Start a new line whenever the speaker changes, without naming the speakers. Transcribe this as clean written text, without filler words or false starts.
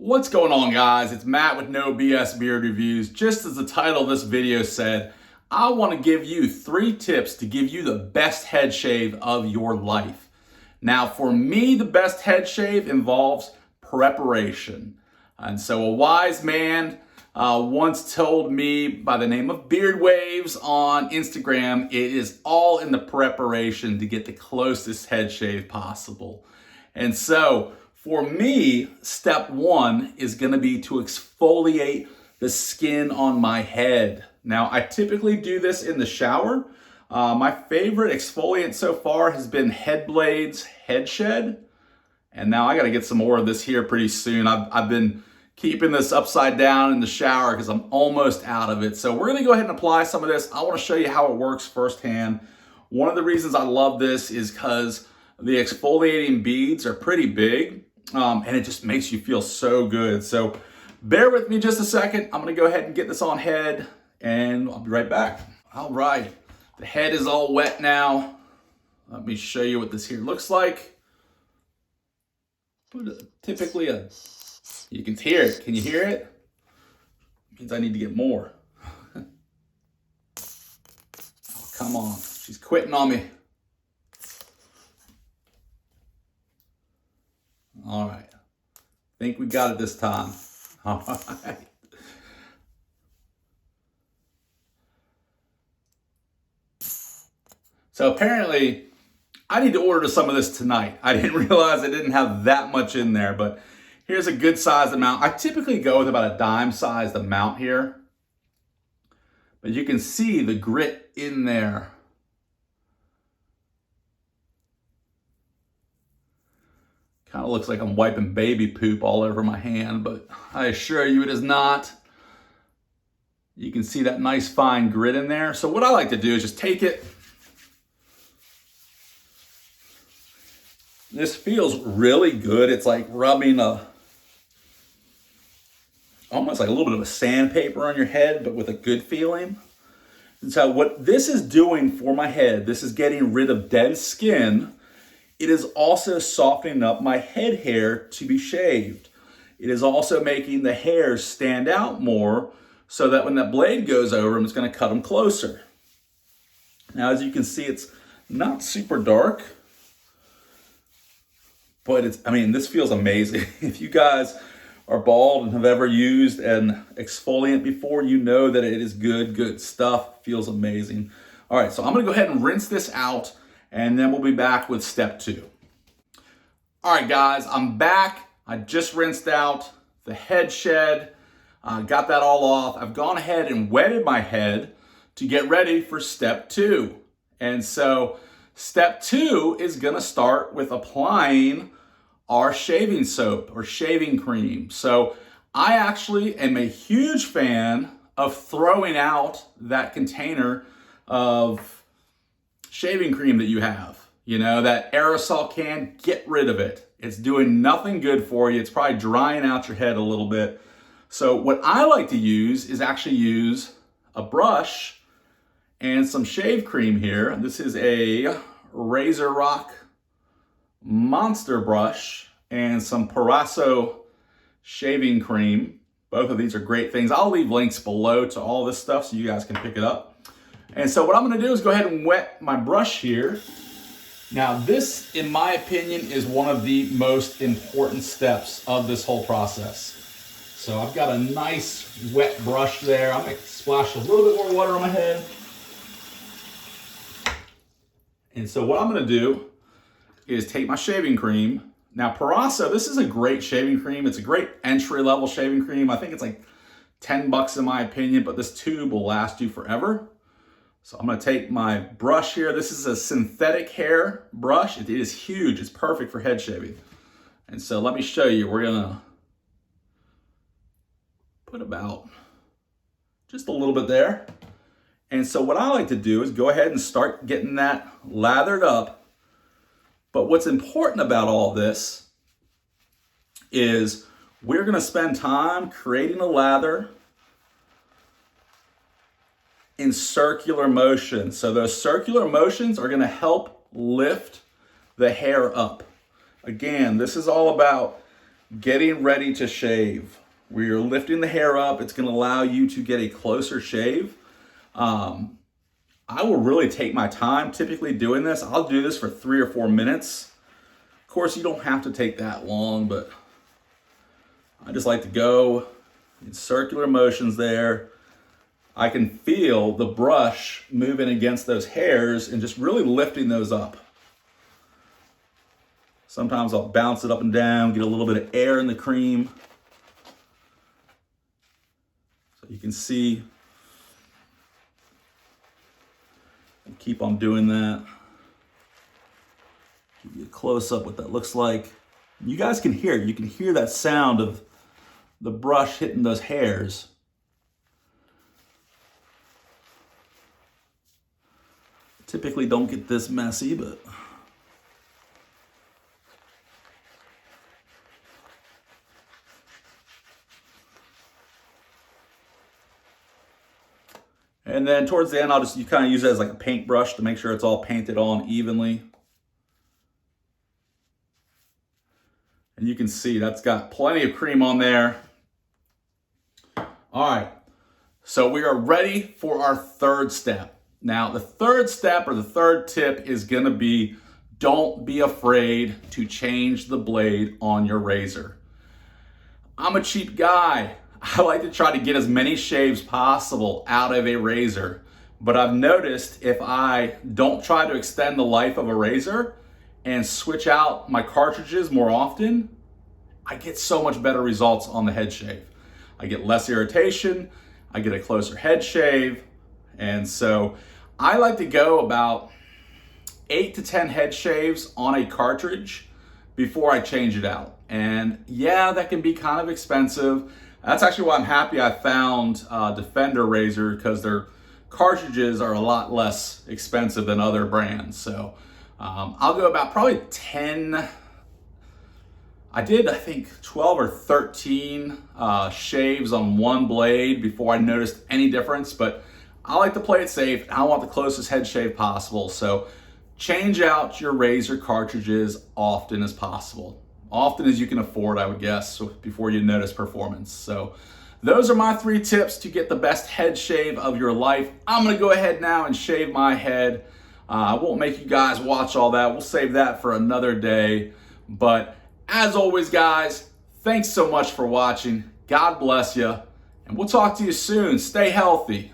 What's going on, guys? It's Matt with No BS Beard Reviews. Just as the title of this video said, I want to give you 3 tips to give you the best head shave of your life. Now, for me, the best head shave involves preparation. And so a wise man once told me by the name of Beard Waves on Instagram, it is all in the preparation to get the closest head shave possible. And so, for me, step 1 is going to be to exfoliate the skin on my head. Now, I typically do this in the shower. My favorite exfoliant so far has been Headblade's Head Shed. And now I got to get some more of this here pretty soon. I've been keeping this upside down in the shower because I'm almost out of it. So we're going to go ahead and apply some of this. I want to show you how it works firsthand. One of the reasons I love this is because the exfoliating beads are pretty big. And it just makes you feel so good. So bear with me just a second. I'm gonna go ahead and get this on head and I'll be right back. All right, the head is all wet now. Let me show you what this here looks like. Typically you can hear it. Can you hear it? Means I need to get more. Oh, come on, she's quitting on me. All right, I think we got it this time. All right. So apparently, I need to order some of this tonight. I didn't realize I didn't have that much in there, but here's a good sized amount. I typically go with about a dime sized amount here, but you can see the grit in there. Kind of looks like I'm wiping baby poop all over my hand, but I assure you it is not. You can see that nice fine grit in there. So what I like to do is just take it. This feels really good. It's like rubbing almost like a little bit of a sandpaper on your head, but with a good feeling. And so what this is doing for my head, this is getting rid of dead skin. It is also softening up my head hair to be shaved. It is also making the hairs stand out more so that when that blade goes over them, it's going to cut them closer. Now, as you can see, it's not super dark, but this feels amazing. If you guys are bald and have ever used an exfoliant before, you know that it is good stuff. Feels amazing. All right, so I'm going to go ahead and rinse this out, and then we'll be back with step 2. All right, guys, I'm back. I just rinsed out the head shed, got that all off. I've gone ahead and wetted my head to get ready for step 2. And so step 2 is gonna start with applying our shaving soap or shaving cream. So I actually am a huge fan of throwing out that container of shaving cream that you have, that aerosol can, get rid of it. It's doing nothing good for you. It's probably drying out your head a little bit. So what I like to use is actually use a brush and some shave cream here. This is a Razor Rock Monster brush and some Parasso shaving cream. Both of these are great things. I'll leave links below to all this stuff so you guys can pick it up. And so what I'm gonna do is go ahead and wet my brush here. Now this, in my opinion, is one of the most important steps of this whole process. So I've got a nice wet brush there. I'm gonna splash a little bit more water on my head. And so what I'm gonna do is take my shaving cream. Now Parasso, this is a great shaving cream. It's a great entry-level shaving cream. I think it's like 10 bucks in my opinion, but this tube will last you forever. So I'm gonna take my brush here. This is a synthetic hair brush. It is huge, it's perfect for head shaving. And so let me show you, we're gonna put about just a little bit there. And so what I like to do is go ahead and start getting that lathered up. But what's important about all this is we're gonna spend time creating a lather in circular motion. So those circular motions are gonna help lift the hair up. Again, this is all about getting ready to shave. Where you're lifting the hair up, it's going to allow you to get a closer shave. I will really take my time typically doing this. I'll do this for 3 or 4 minutes. Of course, you don't have to take that long, but I just like to go in circular motions there. I can feel the brush moving against those hairs and just really lifting those up. Sometimes I'll bounce it up and down, get a little bit of air in the cream. So you can see, and keep on doing that. Give you a close up what that looks like. You guys can hear it. You can hear that sound of the brush hitting those hairs. Typically don't get this messy, but and then towards the end, you kind of use it as like a paintbrush to make sure it's all painted on evenly. And you can see that's got plenty of cream on there. All right, so we are ready for our third step. Now, the third step or the third tip is gonna be, don't be afraid to change the blade on your razor. I'm a cheap guy. I like to try to get as many shaves possible out of a razor. But I've noticed if I don't try to extend the life of a razor and switch out my cartridges more often, I get so much better results on the head shave. I get less irritation, I get a closer head shave, and so I like to go about 8 to 10 head shaves on a cartridge before I change it out. And yeah, that can be kind of expensive. That's actually why I'm happy I found Defender razor, because their cartridges are a lot less expensive than other brands. So I'll go about probably 10. I did, I think, 12 or 13 shaves on one blade before I noticed any difference, but I like to play it safe. I want the closest head shave possible. So change out your razor cartridges often as possible. Often as you can afford, I would guess, before you notice performance. So those are my 3 tips to get the best head shave of your life. I'm gonna go ahead now and shave my head. I won't make you guys watch all that. We'll save that for another day. But as always, guys, thanks so much for watching. God bless you, and we'll talk to you soon. Stay healthy.